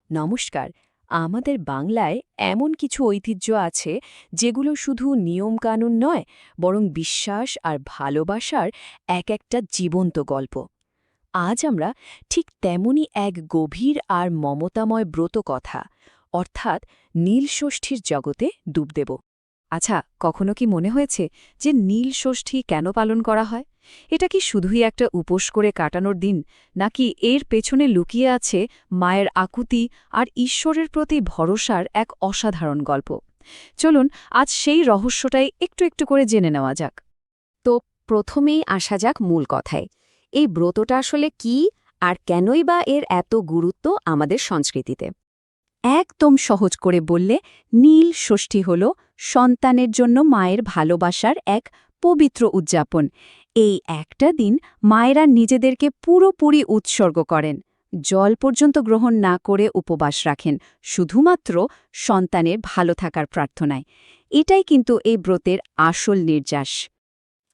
নমস্কার। আমাদের বাংলায় এমন কিছু ঐতিহ্য আছে যেগুলো শুধু নিয়মকানুন নয়, বরং বিশ্বাস আর ভালোবাসার একটা জীবন্ত গল্প। আজ আমরা ঠিক তেমনই এক গভীর আর মমতাময় ব্রত কথা, অর্থাৎ নীলষষ্ঠীর জগতে ডুব দেব। আচ্ছা, কখনো কি মনে হয়েছে যে নীলষষ্ঠী কেন পালন করা হয়? এটা কি শুধুই একটা উপোস করে কাটানোর দিন, নাকি এর পেছনে লুকিয়ে আছে মায়ের আকুতি আর ঈশ্বরের প্রতি ভরসার এক অসাধারণ গল্প? চলুন আজ সেই রহস্যটাই একটু একটু করে জেনে নেওয়া যাক। তো প্রথমেই আসা যাক মূল কথায়। এই ব্রতটা আসলে কি, আর কেনই বা এর এত গুরুত্ব আমাদের সংস্কৃতিতে? একদম সহজ করে বললে, নীল ষষ্ঠী হল সন্তানের জন্য মায়ের ভালোবাসার এক পবিত্র উদযাপন। এই একটা দিন মায়েরা নিজেদেরকে পুরোপুরি উৎসর্গ করেন, জল পর্যন্ত গ্রহণ না করে উপবাস রাখেন, শুধুমাত্র সন্তানের ভালো থাকার প্রার্থনায়। এটাই কিন্তু এই ব্রতের আসল নির্যাস।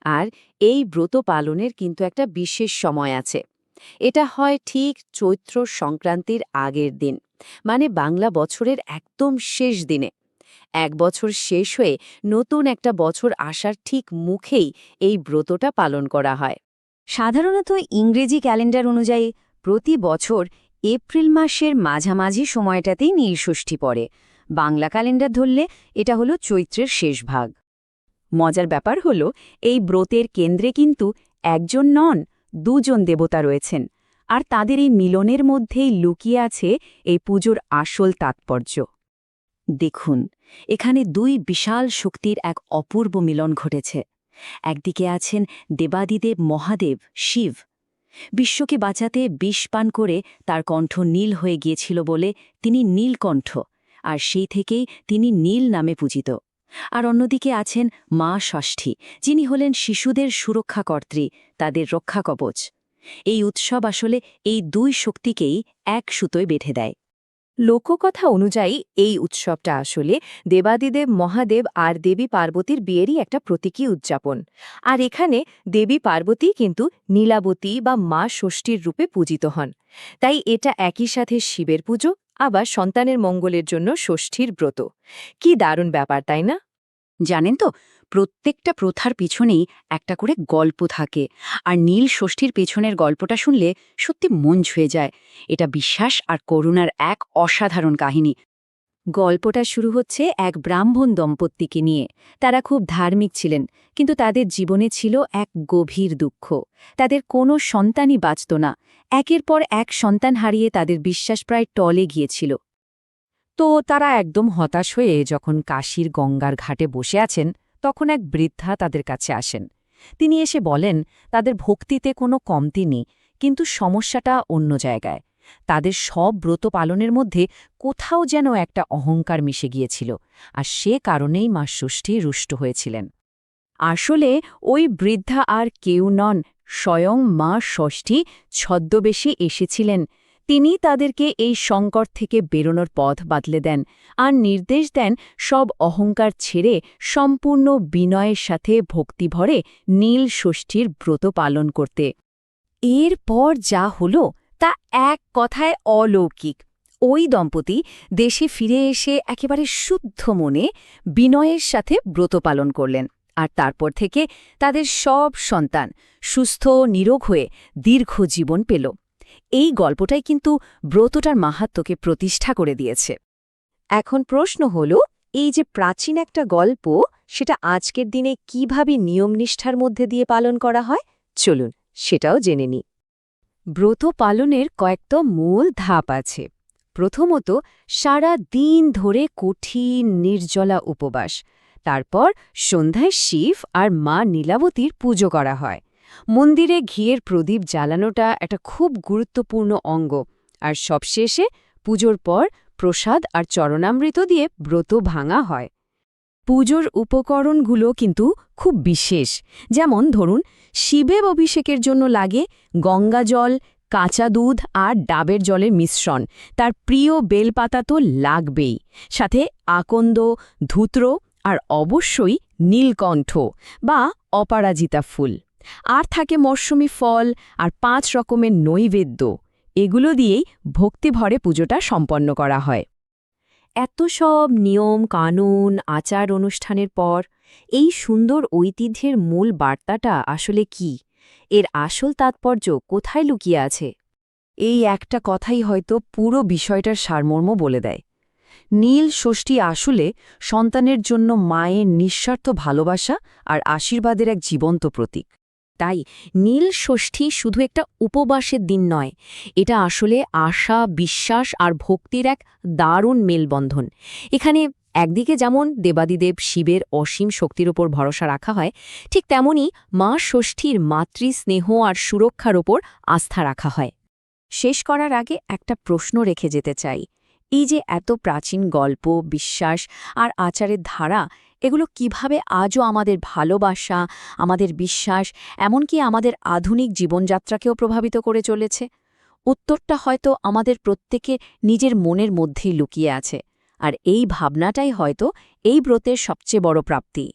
আর এই ব্রত পালনের কিন্তু একটা বিশেষ সময় আছে। এটা হয় ঠিক চৈত্র সংক্রান্তির আগের দিন, মানে বাংলা বছরের একদম শেষ দিনে। এক বছর শেষ হয়ে নতুন একটা বছর আসার ঠিক মুখেই এই ব্রতটা পালন করা হয়। সাধারণত ইংরেজি ক্যালেন্ডার অনুযায়ী প্রতি বছর এপ্রিল মাসের মাঝামাঝি সময়টাতেই নীলষষ্ঠী পড়ে। বাংলা ক্যালেন্ডার ধরলে এটা হলো চৈত্রের শেষ ভাগ। মজার ব্যাপার হল, এই ব্রতের কেন্দ্রে কিন্তু একজন নন, দুজন দেবতা রয়েছেন, আর তাদের এই মিলনের মধ্যেই লুকিয়ে আছে এই পুজোর আসল তাৎপর্য। দেখুন, এখানে দুই বিশাল শক্তির এক অপূর্ব মিলন ঘটেছে। একদিকে আছেন দেবাদিদেব মহাদেব শিব। বিশ্বকে বাঁচাতে বিষ পান করে তার কণ্ঠ নীল হয়ে গিয়েছিল বলে তিনি নীলকণ্ঠ, আর সেই থেকেই তিনি নীল নামে পূজিত। আর অন্যদিকে আছেন মা ষষ্ঠী, যিনি হলেন শিশুদের সুরক্ষাকর্ত্রী, তাদের রক্ষাকবচ। এই উৎসব আসলে এই দুই শক্তিকেই এক সুতোয় বেঁধে দেয়। লোককথা অনুযায়ী এই উৎসবটা আসলে দেবাদিদেব মহাদেব আর দেবী পার্বতীর বিয়েরই একটা প্রতীকী উদযাপন। আর এখানে দেবী পার্বতী কিন্তু নীলাবতী বা মা ষষ্ঠীর রূপে পূজিত হন। তাই এটা একই সাথে শিবের পুজো, আবার সন্তানের মঙ্গলের জন্য ষষ্ঠীর ব্রত। কি দারুণ ব্যাপার, তাই না? জানেন তো, প্রত্যেকটা প্রথার পিছনেই একটা করে গল্প থাকে, আর নীল ষষ্ঠীর পেছনের গল্পটা শুনলে সত্যি মন ছুঁয়ে যায়। এটা বিশ্বাস আর করুণার এক অসাধারণ কাহিনী। গল্পটা শুরু হচ্ছে এক ব্রাহ্মণ দম্পতিকে নিয়ে। তারা খুব ধার্মিক ছিলেন, কিন্তু তাদের জীবনে ছিল এক গভীর দুঃখ। তাদের কোনো সন্তানই বাঁচত না। একের পর এক সন্তান হারিয়ে তাদের বিশ্বাস প্রায় টলে গিয়েছিল। তো তারা একদম হতাশ হয়ে যখন কাশীর গঙ্গার ঘাটে বসে আছেন, তখন এক বৃদ্ধা তাদের কাছে আসেন। তিনি এসে বলেন, তাদের ভক্তিতে কোনো কমতি নেই, কিন্তু সমস্যাটা অন্য জায়গায়। তাদের সব ব্রত পালনের মধ্যে কোথাও যেন একটা অহংকার মিশে গিয়েছিল, আর সে কারণেই মা ষষ্ঠী রুষ্ট হয়েছিলেন। আসলে ওই বৃদ্ধা আর কেউ নন, স্বয়ং মা ষষ্ঠী ছদ্মবেশে এসেছিলেন। তিনি তাদেরকে এই সংকট থেকে বেরোনোর পথ বাতলে দেন, আর নির্দেশ দেন সব অহংকার ছেড়ে সম্পূর্ণ বিনয়ের সাথে ভক্তিভরে নীল ষষ্ঠীর ব্রত পালন করতে। এরপর যা হলো তা এক কথায় অলৌকিক। ওই দম্পতি দেশে ফিরে এসে একেবারে শুদ্ধ মনে বিনয়ের সাথে ব্রত পালন করলেন, আর তারপর থেকে তাদের সব সন্তান সুস্থ নিরোগ হয়ে দীর্ঘ জীবন পেল। এই গল্পটাই কিন্তু ব্রতটার মাহাত্ম্যকে প্রতিষ্ঠা করে দিয়েছে। এখন প্রশ্ন হল, এই যে প্রাচীন একটা গল্প, সেটা আজকের দিনে কিভাবে নিয়মনিষ্ঠার মধ্যে দিয়ে পালন করা হয়, চলুন সেটাও জেনে নিই। ব্রত পালনের কয়েকটা মূল ধাপ আছে। প্রথমত, সারা দিন ধরে কঠিন নির্জলা উপবাস। তারপর সন্ধ্যায় শিব আর মা নীলাবতীর পুজো করা হয়। মন্দিরে ঘিয়ের প্রদীপ জ্বালানোটা একটা খুব গুরুত্বপূর্ণ অঙ্গ। আর সবশেষে পুজোর পর প্রসাদ আর চরণামৃত দিয়ে ব্রত ভাঙা হয়। পুজোর উপকরণগুলো কিন্তু খুব বিশেষ। যেমন ধরুন, শিবের অভিষেকের জন্য লাগে গঙ্গাজল, কাঁচা দুধ আর ডাবের জলের মিশ্রণ। তার প্রিয় বেলপাতা তো লাগবেই, সাথে আকন্দ, ধূত্র আর অবশ্যই নীলকণ্ঠ বা অপরাজিতা ফুল। আর থাকে মরশুমি ফল আর 5 রকমের নৈবেদ্য। এগুলো দিয়েই ভক্তিভরে পুজোটা সম্পন্ন করা হয়। এত সব নিয়ম কানুন আচার অনুষ্ঠানের পর এই সুন্দর ঐতিহ্যের মূল বার্তাটা আসলে কি? এর আসল তাৎপর্য কোথায় লুকিয়ে আছে? এই একটা কথাই হয়তো পুরো বিষয়টার সারমর্ম বলে দেয়। নীল ষষ্ঠী আসলে সন্তানের জন্য মায়ের নিঃস্বার্থ ভালোবাসা আর আশীর্বাদের এক জীবন্ত প্রতীক। তাই নীল ষষ্ঠী শুধু একটা উপবাসের দিন নয়, এটা আসলে আশা বিশ্বাস আর ভক্তির এক দারুণ মেলবন্ধন। এখানে একদিকে যেমন দেবাদিদেব শিবের অসীম শক্তির ওপর ভরসা রাখা হয়, ঠিক তেমনি মা ষষ্ঠীর মাতৃস্নেহ আর সুরক্ষার ওপর আস্থা রাখা হয়। শেষ করার আগে একটা প্রশ্ন রেখে যেতে চাই। এই যে এত প্রাচীন গল্প বিশ্বাস আর আচারের ধারা, এগুলো কিভাবে আজও আমাদের ভালোবাসা আমাদের বিশ্বাস এমনকি আমাদের আধুনিক জীবনযাত্রাকেও প্রভাবিত করে চলেছে? উত্তরটা হয়তো আমাদের প্রত্যেকের নিজের মনের মধ্যেই লুকিয়ে আছে। আর এই ভাবনাটাই হয়তো এই ব্রতের সবচেয়ে বড় প্রাপ্তি।